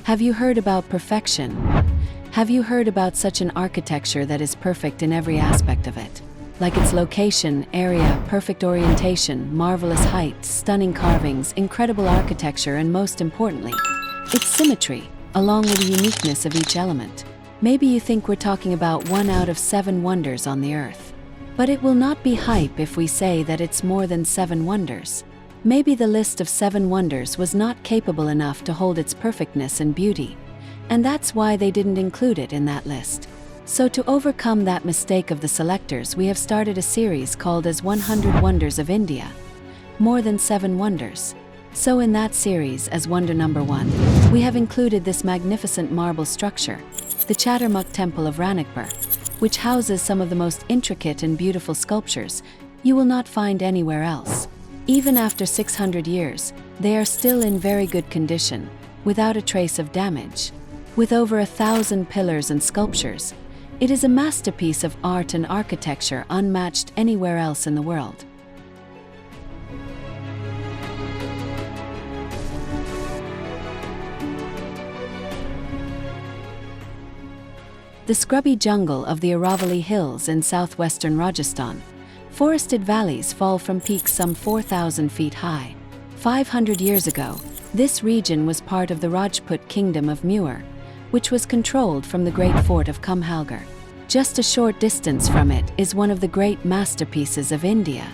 Have you heard about perfection? Have you heard about such an architecture that is perfect in every aspect of it? Like its location, area, perfect orientation, marvelous height, stunning carvings, incredible architecture, and most importantly, its symmetry, along with the uniqueness of each element. Maybe you think we're talking about 1 out of 7 wonders on the earth. But it will not be hype if we say that it's more than 7 wonders. Maybe the list of 7 wonders was not capable enough to hold its perfectness and beauty, and that's why they didn't include it in that list. So to overcome that mistake of the selectors, we have started a series called as 100 Wonders of India, more than 7 wonders. So in that series, as wonder number 1, we have included this magnificent marble structure, the Chaturmukh Temple of Ranakpur, which houses some of the most intricate and beautiful sculptures you will not find anywhere else. Even after 600 years, they are still in very good condition, without a trace of damage. With over 1,000 pillars and sculptures, it is a masterpiece of art and architecture unmatched anywhere else in the world. The scrubby jungle of the Aravalli hills in southwestern Rajasthan, forested valleys fall from peaks some 4,000 feet high. 500 years ago, this region was part of the Rajput kingdom of Mewar, which was controlled from the great fort of Kumhalgarh. Just a short distance from it is one of the great masterpieces of India.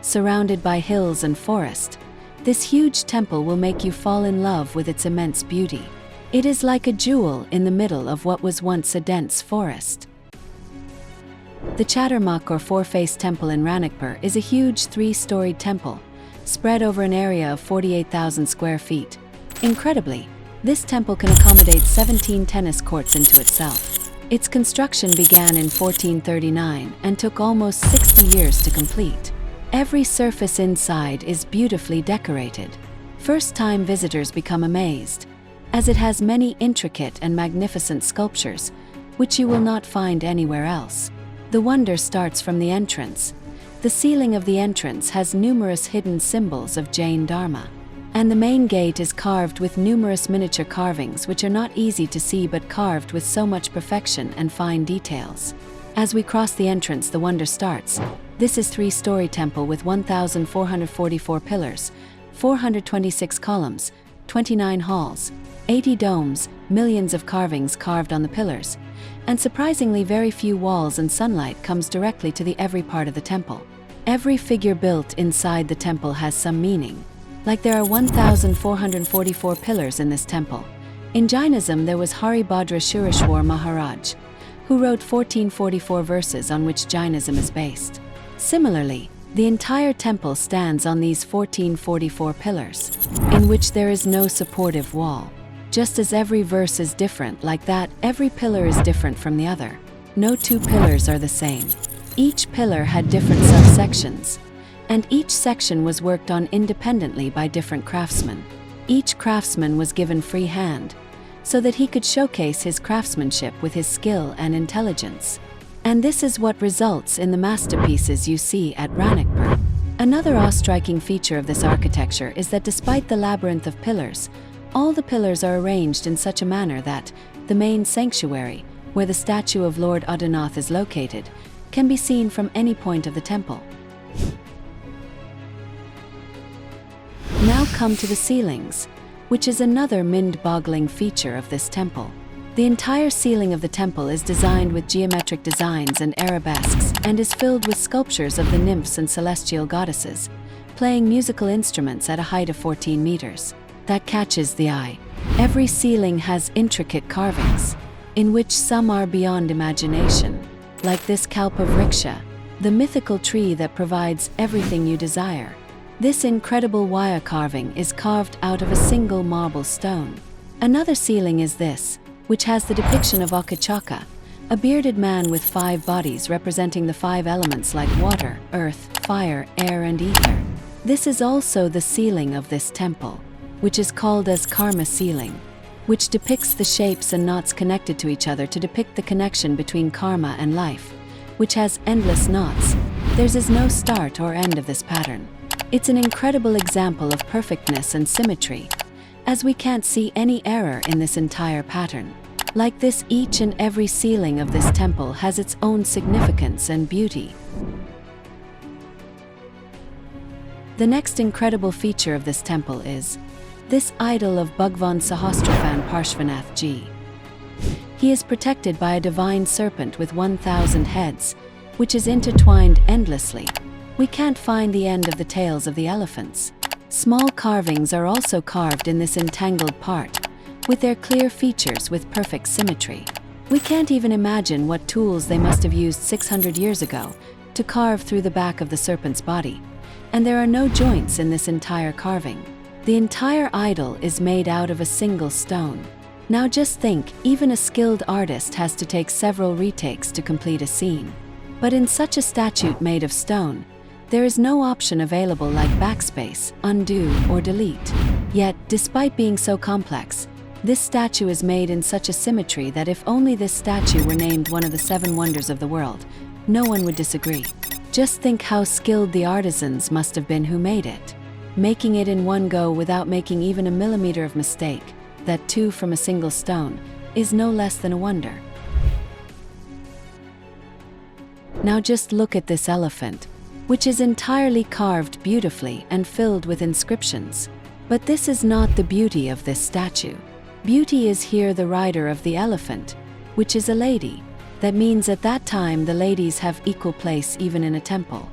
Surrounded by hills and forest, this huge temple will make you fall in love with its immense beauty. It is like a jewel in the middle of what was once a dense forest. The Chaturmukh or Four-Faced Temple in Ranakpur is a huge 3-storied temple, spread over an area of 48,000 square feet. Incredibly, this temple can accommodate 17 tennis courts into itself. Its construction began in 1439 and took almost 60 years to complete. Every surface inside is beautifully decorated. First-time visitors become amazed, as it has many intricate and magnificent sculptures, which you will not find anywhere else. The wonder starts from the entrance. The ceiling of the entrance has numerous hidden symbols of Jain Dharma, and the main gate is carved with numerous miniature carvings which are not easy to see but carved with so much perfection and fine details. As we cross the entrance, the wonder starts. This is 3-story temple with 1,444 pillars, 426 columns, 29 halls, 80 domes, millions of carvings carved on the pillars, and surprisingly very few walls, and sunlight comes directly to every part of the temple. Every figure built inside the temple has some meaning. Like there are 1,444 pillars in this temple. In Jainism, there was Haribhadra Shureshwar Maharaj, who wrote 1444 verses on which Jainism is based. Similarly, the entire temple stands on these 1444 pillars, in which there is no supportive wall. Just as every verse is different, like that, every pillar is different from the other. No 2 pillars are the same. Each pillar had different subsections, and each section was worked on independently by different craftsmen. Each craftsman was given free hand, so that he could showcase his craftsmanship with his skill and intelligence. And this is what results in the masterpieces you see at Ranakpur. Another awe-striking feature of this architecture is that despite the labyrinth of pillars, all the pillars are arranged in such a manner that the main sanctuary, where the statue of Lord Adinath is located, can be seen from any point of the temple. Now come to the ceilings, which is another mind-boggling feature of this temple. The entire ceiling of the temple is designed with geometric designs and arabesques and is filled with sculptures of the nymphs and celestial goddesses, playing musical instruments at a height of 14 meters. That catches the eye. Every ceiling has intricate carvings, in which some are beyond imagination, like this Kalpavriksha, the mythical tree that provides everything you desire. This incredible wire carving is carved out of a single marble stone. Another ceiling is this, which has the depiction of Akachaka, a bearded man with 5 bodies representing the 5 elements like water, earth, fire, air, and ether. This is also the ceiling of this temple, which is called as karma ceiling, which depicts the shapes and knots connected to each other to depict the connection between karma and life, which has endless knots. There is no start or end of this pattern. It's an incredible example of perfectness and symmetry, as we can't see any error in this entire pattern. Like this, each and every ceiling of this temple has its own significance and beauty. The next incredible feature of this temple is this idol of Bhagwan Sahasraphan Parshvanath Ji. He is protected by a divine serpent with 1,000 heads, which is intertwined endlessly. We can't find the end of the tails of the elephants. Small carvings are also carved in this entangled part, with their clear features with perfect symmetry. We can't even imagine what tools they must have used 600 years ago to carve through the back of the serpent's body. And there are no joints in this entire carving. The entire idol is made out of a single stone. Now just think, even a skilled artist has to take several retakes to complete a scene. But in such a statue made of stone, there is no option available like backspace, undo, or delete. Yet, despite being so complex, this statue is made in such a symmetry that if only this statue were named one of the 7 wonders of the world, no one would disagree. Just think how skilled the artisans must have been who made it. Making it in one go without making even a millimeter of mistake, that too from a single stone, is no less than a wonder. Now just look at this elephant, which is entirely carved beautifully and filled with inscriptions. But this is not the beauty of this statue. Beauty is here the rider of the elephant, which is a lady. That means at that time the ladies have equal place even in a temple.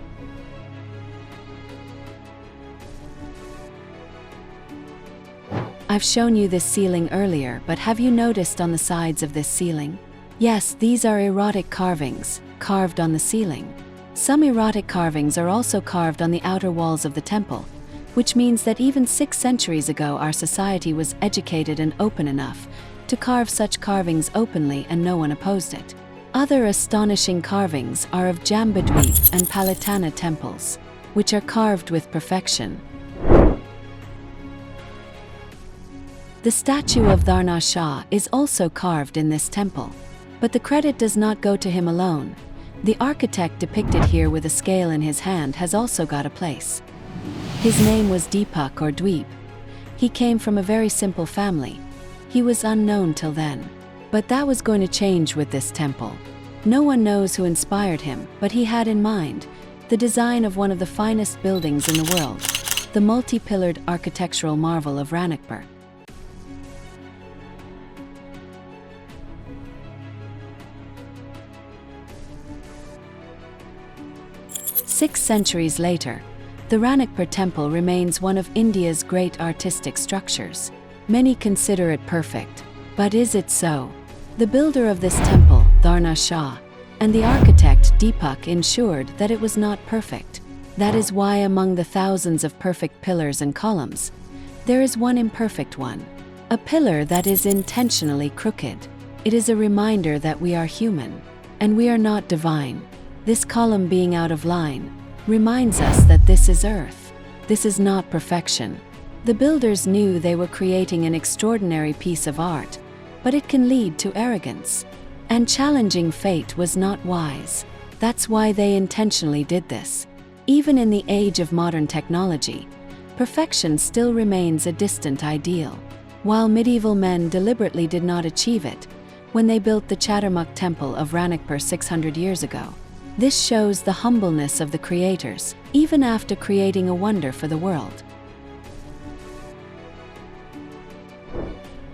I've shown you this ceiling earlier, but have you noticed on the sides of this ceiling? Yes, these are erotic carvings, carved on the ceiling. Some erotic carvings are also carved on the outer walls of the temple, which means that even 6 centuries ago our society was educated and open enough to carve such carvings openly and no one opposed it. Other astonishing carvings are of Jambudweep and Palitana temples, which are carved with perfection. The statue of Dharnashah is also carved in this temple, but the credit does not go to him alone. The architect depicted here with a scale in his hand has also got a place. His name was Deepak or Dweep. He came from a very simple family. He was unknown till then. But that was going to change with this temple. No one knows who inspired him, but he had in mind the design of one of the finest buildings in the world, the multi-pillared architectural marvel of Ranakpur. Six centuries later, the Ranakpur temple remains one of India's great artistic structures. Many consider it perfect, but is it so? The builder of this temple, Dharnashah, and the architect Deepak ensured that it was not perfect. That is why among the thousands of perfect pillars and columns, there is one imperfect one. A pillar that is intentionally crooked. It is a reminder that we are human, and we are not divine. This column being out of line reminds us that this is earth. This is not perfection. The builders knew they were creating an extraordinary piece of art, but it can lead to arrogance. And challenging fate was not wise. That's why they intentionally did this. Even in the age of modern technology, perfection still remains a distant ideal. While medieval men deliberately did not achieve it when they built the Chaturmukh Temple of Ranakpur 600 years ago. This shows the humbleness of the creators, even after creating a wonder for the world.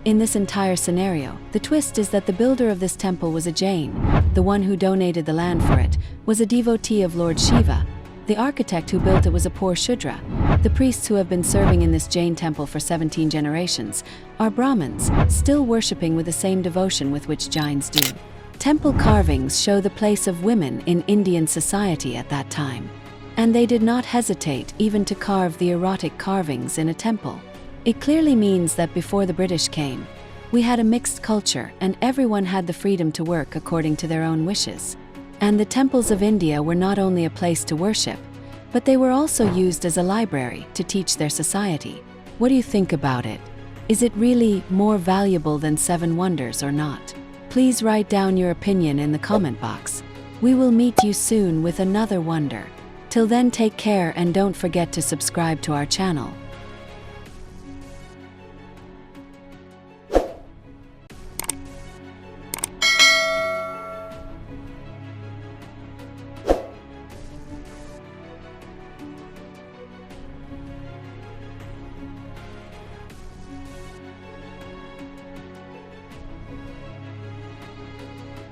In this entire scenario, the twist is that the builder of this temple was a Jain. The one who donated the land for it was a devotee of Lord Shiva. The architect who built it was a poor Shudra. The priests who have been serving in this Jain temple for 17 generations are Brahmins, still worshipping with the same devotion with which Jains do. Temple carvings show the place of women in Indian society at that time. And they did not hesitate even to carve the erotic carvings in a temple. It clearly means that before the British came, we had a mixed culture and everyone had the freedom to work according to their own wishes. And the temples of India were not only a place to worship, but they were also used as a library to teach their society. What do you think about it? Is it really more valuable than 7 wonders or not? Please write down your opinion in the comment box. We will meet you soon with another wonder. Till then, take care and don't forget to subscribe to our channel.